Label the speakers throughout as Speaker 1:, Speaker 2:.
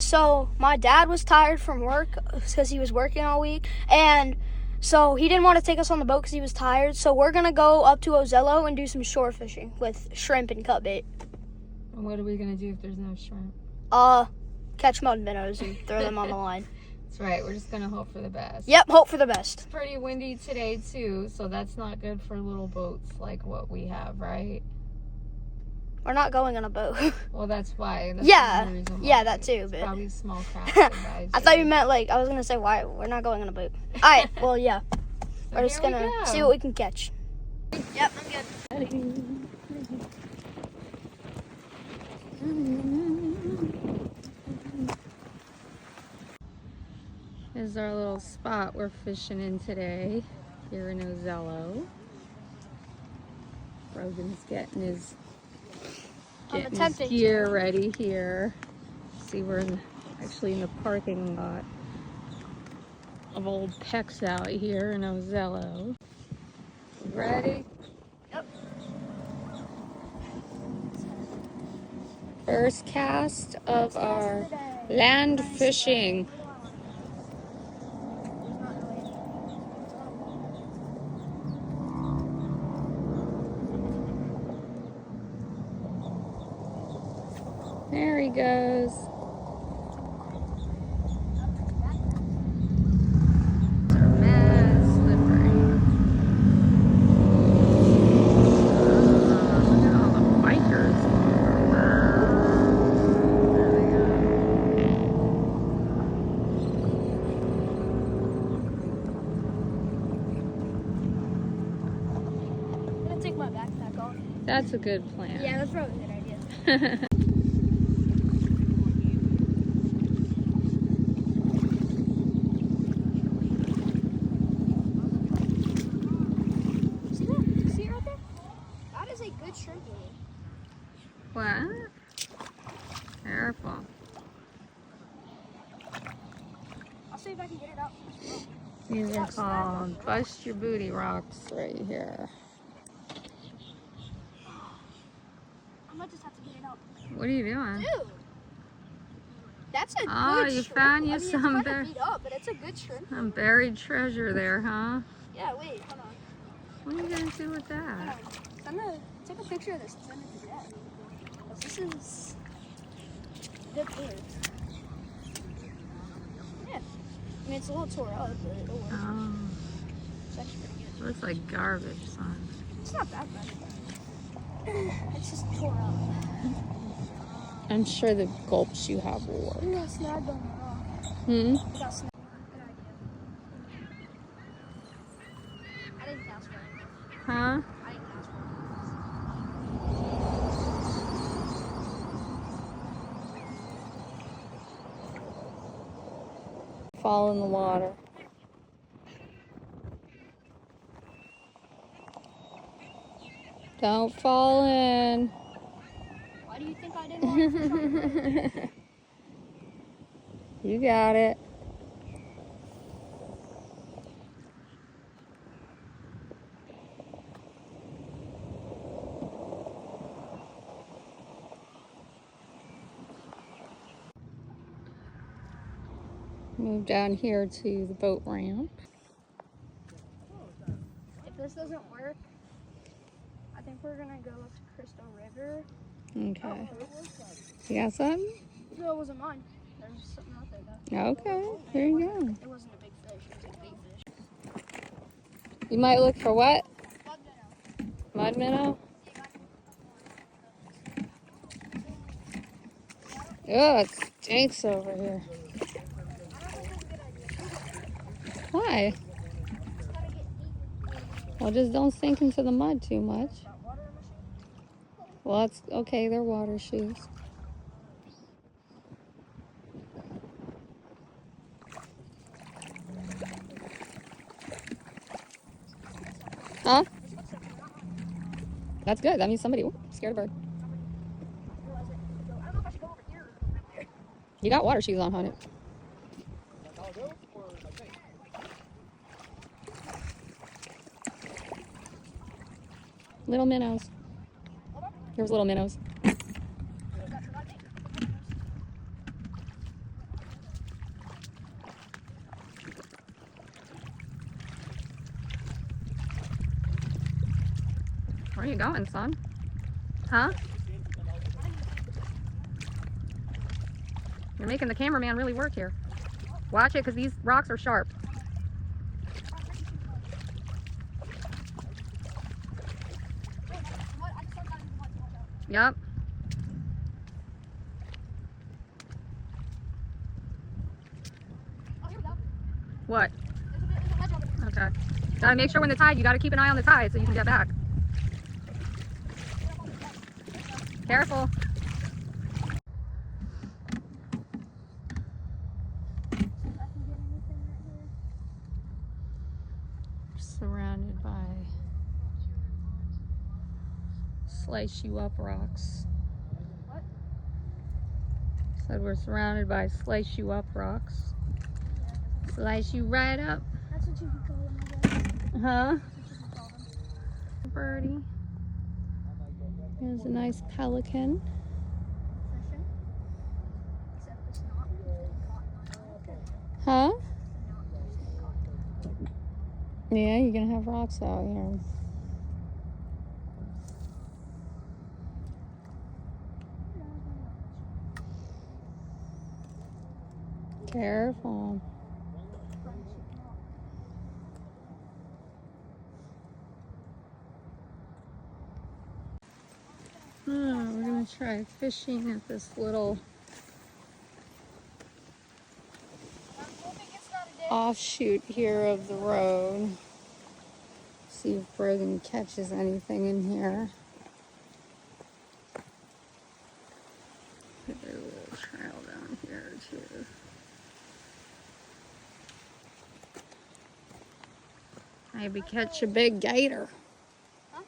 Speaker 1: So my dad was tired from work because he was working all week, and so he didn't want to take us on the boat because he was tired. So we're gonna go up to Ozello and do some shore fishing with shrimp and cut bait.
Speaker 2: What are we gonna do if there's no shrimp?
Speaker 1: Catch mud minnows and throw them on the line.
Speaker 2: That's right. We're just gonna hope for the best.
Speaker 1: Yep, hope for the best.
Speaker 2: It's pretty windy today too, so that's not good for little boats like what we have, right?
Speaker 1: We're not going on a boat.
Speaker 2: Well, that's why. That's
Speaker 1: Yeah, that too.
Speaker 2: It's
Speaker 1: But
Speaker 2: probably small craft.
Speaker 1: I thought you meant like I was gonna say why we're not going on a boat. All right, well yeah, we're just gonna see what we can catch. Yep, I'm good.
Speaker 2: This is our little spot we're fishing in today here in Ozello. Brogan's getting his gear ready here. See, we're actually in the parking lot of Old Peck's out here in Ozello. Ready?
Speaker 1: Yep.
Speaker 2: First cast of our land fishing. There he goes. They're mad slippery. Look at all the bikers. There they go.
Speaker 1: I'm gonna take my backpack off.
Speaker 2: That's a good plan.
Speaker 1: Yeah, that's probably a good idea.
Speaker 2: What? Careful.
Speaker 1: I'll see if I can get it out.
Speaker 2: These are called bust your booty rocks right here.
Speaker 1: I might just have to get it out.
Speaker 2: What are you doing?
Speaker 1: Dude, that's a
Speaker 2: oh,
Speaker 1: good
Speaker 2: you
Speaker 1: shrimp.
Speaker 2: found you
Speaker 1: it's
Speaker 2: some
Speaker 1: kind of beat up, but it's a good shrimp.
Speaker 2: some buried treasure there, huh?
Speaker 1: Yeah, wait, hold on.
Speaker 2: What are you gonna do with that?
Speaker 1: I'm gonna take a picture of this and send it to Dad. This is good food. Yeah. I mean, it's a little tore up, but it'll work.
Speaker 2: Oh,
Speaker 1: It's actually pretty good.
Speaker 2: looks like garbage, son.
Speaker 1: It's not that bad. It's just tore up.
Speaker 2: I'm sure the gulps you have will work.
Speaker 1: We got snagged on the rock.
Speaker 2: Hmm?
Speaker 1: We got snagged. Good idea. I didn't ask for it.
Speaker 2: Huh?
Speaker 1: I didn't ask for it.
Speaker 2: Fall in the water. Don't fall in.
Speaker 1: Why do you think I didn't want to fish on the boat?
Speaker 2: You got it. Move down here to the boat ramp.
Speaker 1: If this doesn't work, I think we're gonna go up to Crystal River.
Speaker 2: Okay. You got something?
Speaker 1: No, it wasn't mine. There was something out there though.
Speaker 2: Okay, there you go.
Speaker 1: It wasn't a big fish, it was a big fish.
Speaker 2: You might look for what?
Speaker 1: Mud minnow.
Speaker 2: Mud minnow? Oh, it stinks over here. Why? Well, just don't sink into the mud too much. Well, that's okay. They're water shoes. Huh? That's good. That means somebody scared a bird. You got water shoes on, honey. Little minnows. Here's little minnows. Where are you going, son? Huh? You're making the cameraman really work here. Watch it, because these rocks are sharp. Yep. What? Okay. Gotta make sure when the tide, you gotta keep an eye on the tide so you can get back. Careful. Surrounded by slice you up rocks.
Speaker 1: What?
Speaker 2: Said we're surrounded by slice you up rocks. Slice you right up.
Speaker 1: That's what you can call them, I guess.
Speaker 2: Huh?
Speaker 1: That's what you can call them.
Speaker 2: Birdie. Here's a nice pelican.
Speaker 1: Fishing. Except it's not getting caught in my eye.
Speaker 2: Huh?
Speaker 1: Now it's getting caught.
Speaker 2: Yeah, you're gonna have rocks out here. Careful. Oh, we're gonna try fishing at this little offshoot here of the road. See if Brogan catches anything in here. There's a little trail down here too. Maybe catch a big gator.
Speaker 1: Huh?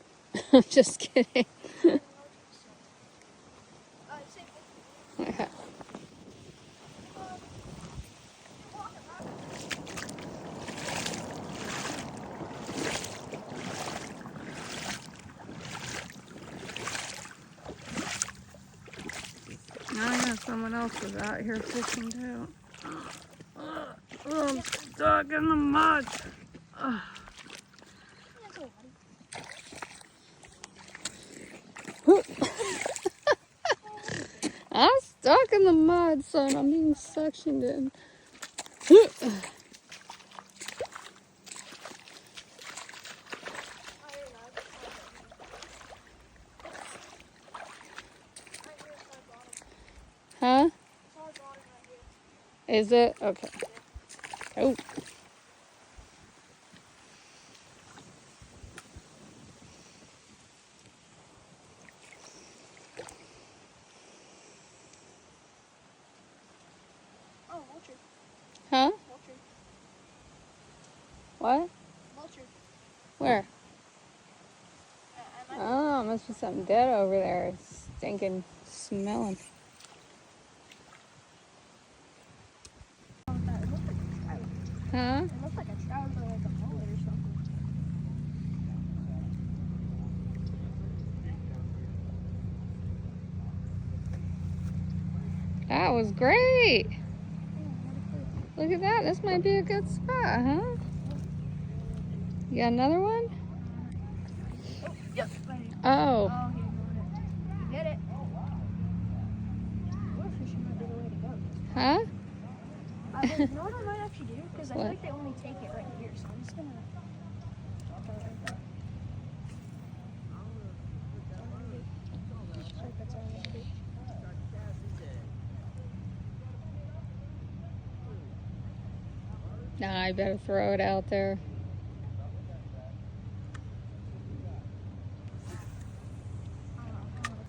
Speaker 2: I'm just kidding. Oh yeah, someone else was out here fishing too. Oh, I'm stuck in the mud. I'm stuck in the mud, son. I'm being suctioned in. Huh? Is it? Okay. Oh.
Speaker 1: Oh, vulture.
Speaker 2: Huh?
Speaker 1: Vulture.
Speaker 2: What?
Speaker 1: Vulture.
Speaker 2: Where?
Speaker 1: I might
Speaker 2: Oh, must be something dead over there. It's stinking smelling.
Speaker 1: It looks like a trout.
Speaker 2: Huh?
Speaker 1: It looks like a trout or like a mullet or something.
Speaker 2: That was great. Look at that. This might be a good spot, huh? You got another one?
Speaker 1: Oh, yep.
Speaker 2: Oh.
Speaker 1: Oh, he ignored it. You get it. Lure fishing might be the way to go.
Speaker 2: Huh?
Speaker 1: You know what I might actually do? Because I feel
Speaker 2: What?
Speaker 1: like they only take it right here, so I'm just gonna drop it right there. Looks like that's all I'm gonna do.
Speaker 2: Nah, I better throw it out there.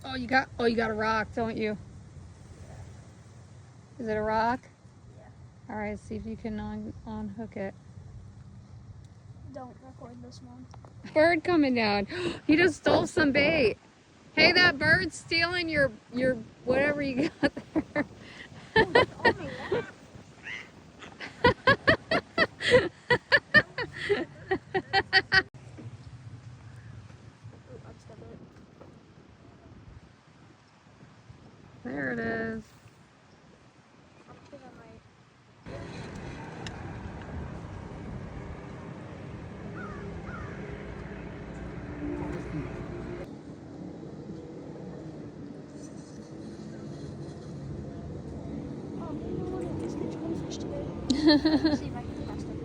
Speaker 2: Oh, you got a rock, don't you? Is it a rock?
Speaker 1: Yeah.
Speaker 2: All right, see if you can unhook it.
Speaker 1: Don't record this one.
Speaker 2: Bird coming down. He just stole some bait. Hey, that bird's stealing your whatever you got there.
Speaker 1: Oh my God.
Speaker 2: There it is.
Speaker 1: I think I might. See if I can cast it.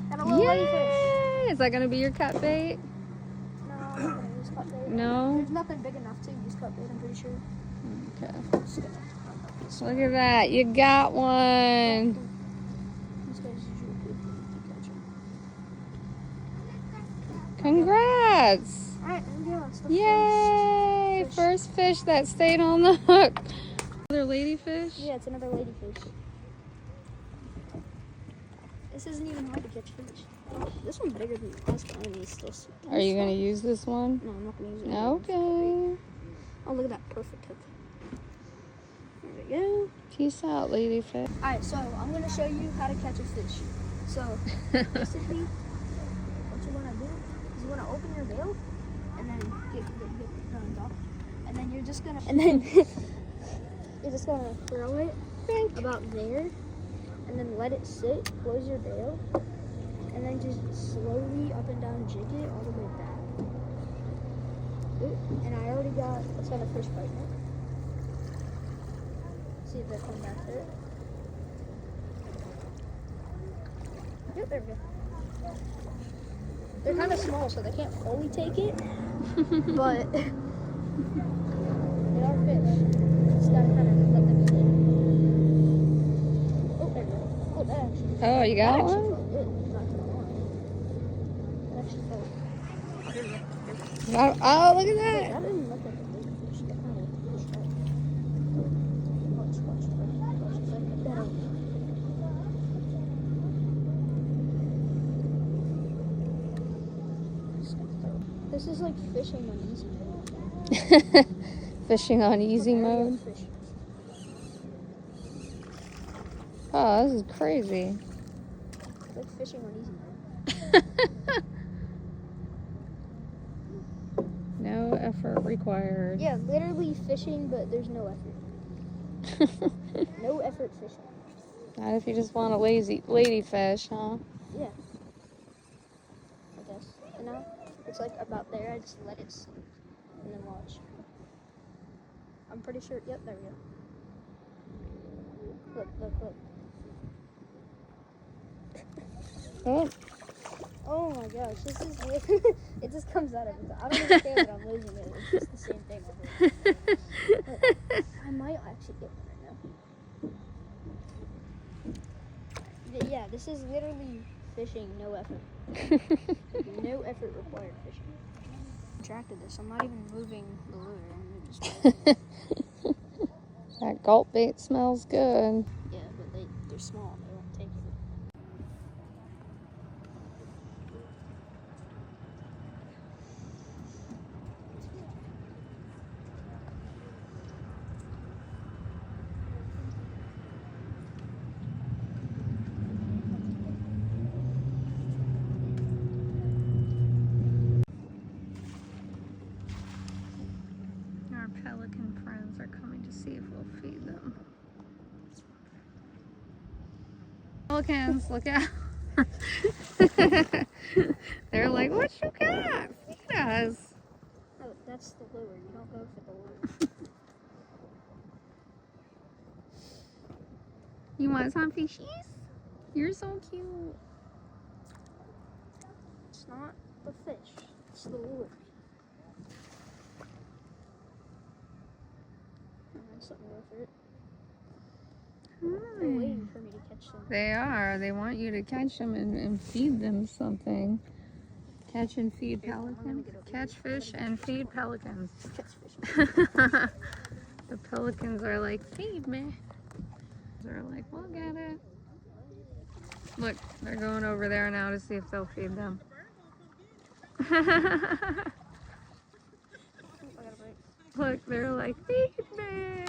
Speaker 1: Got a little ladyfish.
Speaker 2: Yay! Is that gonna be your cut bait?
Speaker 1: No, I'm not gonna use cut bait.
Speaker 2: No?
Speaker 1: There's nothing big enough to use cut bait, I'm pretty sure.
Speaker 2: Okay.
Speaker 1: Just gonna-
Speaker 2: Look at that. You got one.
Speaker 1: These guys usually good to catch 'em.
Speaker 2: Congrats.
Speaker 1: Alright, there we go. It's the
Speaker 2: Yay!
Speaker 1: fish.
Speaker 2: First fish that stayed on the hook. Another ladyfish?
Speaker 1: Yeah, it's another ladyfish. This isn't even hard to catch fish. This one's bigger than the last one. It's this.
Speaker 2: Are you going to use this one?
Speaker 1: No, I'm not gonna use it.
Speaker 2: Okay.
Speaker 1: Oh, look at that perfect hook. There we go.
Speaker 2: Peace out, ladyfish.
Speaker 1: Alright, so I'm gonna show you how to catch a fish. So basically, what you wanna do is you wanna open your bail and then get the guns off, and then you're just gonna throw it about there, and then let it sit. Close your bail, and then just slowly up and down jig it all the way back. Ooh, and I already got a ton of fish right now. See if they come back to it. Yep, there we go. They're kind of small, so they can't fully take it, but they are fish. Just gotta kind of let them eat it. Oh, there we go. Oh, that actually.
Speaker 2: Oh, you
Speaker 1: That
Speaker 2: got
Speaker 1: actually
Speaker 2: one?
Speaker 1: felt good. Not gonna lie. That actually felt. Oh, here we go.
Speaker 2: Oh, look at
Speaker 1: Wait,
Speaker 2: that.
Speaker 1: that didn't look like a big fish. That kind of fish. Watch. That'll. This is like fishing on easy mode.
Speaker 2: Fishing on easy mode. Oh, this is crazy.
Speaker 1: It's like fishing on easy mode.
Speaker 2: No effort required.
Speaker 1: Yeah, literally fishing, but there's no effort. No effort fishing.
Speaker 2: Not if you just want a lady fish, huh?
Speaker 1: Yeah. I guess. And now it's like about there. I just let it sink and then watch. I'm pretty sure. Yep, there we go. Look.
Speaker 2: Oh,
Speaker 1: Oh my gosh, this is weird. It just comes out every time. I don't understand that I'm losing it. It's just the same thing over. Look, I might actually get one right now. Yeah, this is literally fishing, no effort. No effort required fishing. Attracted this. I'm not even moving the lure. I'm just
Speaker 2: that gulp bait smells good.
Speaker 1: yeah, but they're small. They won't take it.
Speaker 2: Our pelican friends are coming to see if we'll feed them. Pelicans, look out. They're like, what you got? Feed us.
Speaker 1: Oh, that's the lure. You don't go for the lure.
Speaker 2: You want some fishies? You're so cute.
Speaker 1: It's not the fish. It's the lure. That's something worth it. They're waiting for me to catch them.
Speaker 2: They are. They want you to catch them and feed them something. Catch and feed pelicans. Catch fish and feed pelicans.
Speaker 1: Catch fish.
Speaker 2: The pelicans are like, feed me. They're like, we'll get it. Look, they're going over there now to see if they'll feed them. Look, they're like, feed me.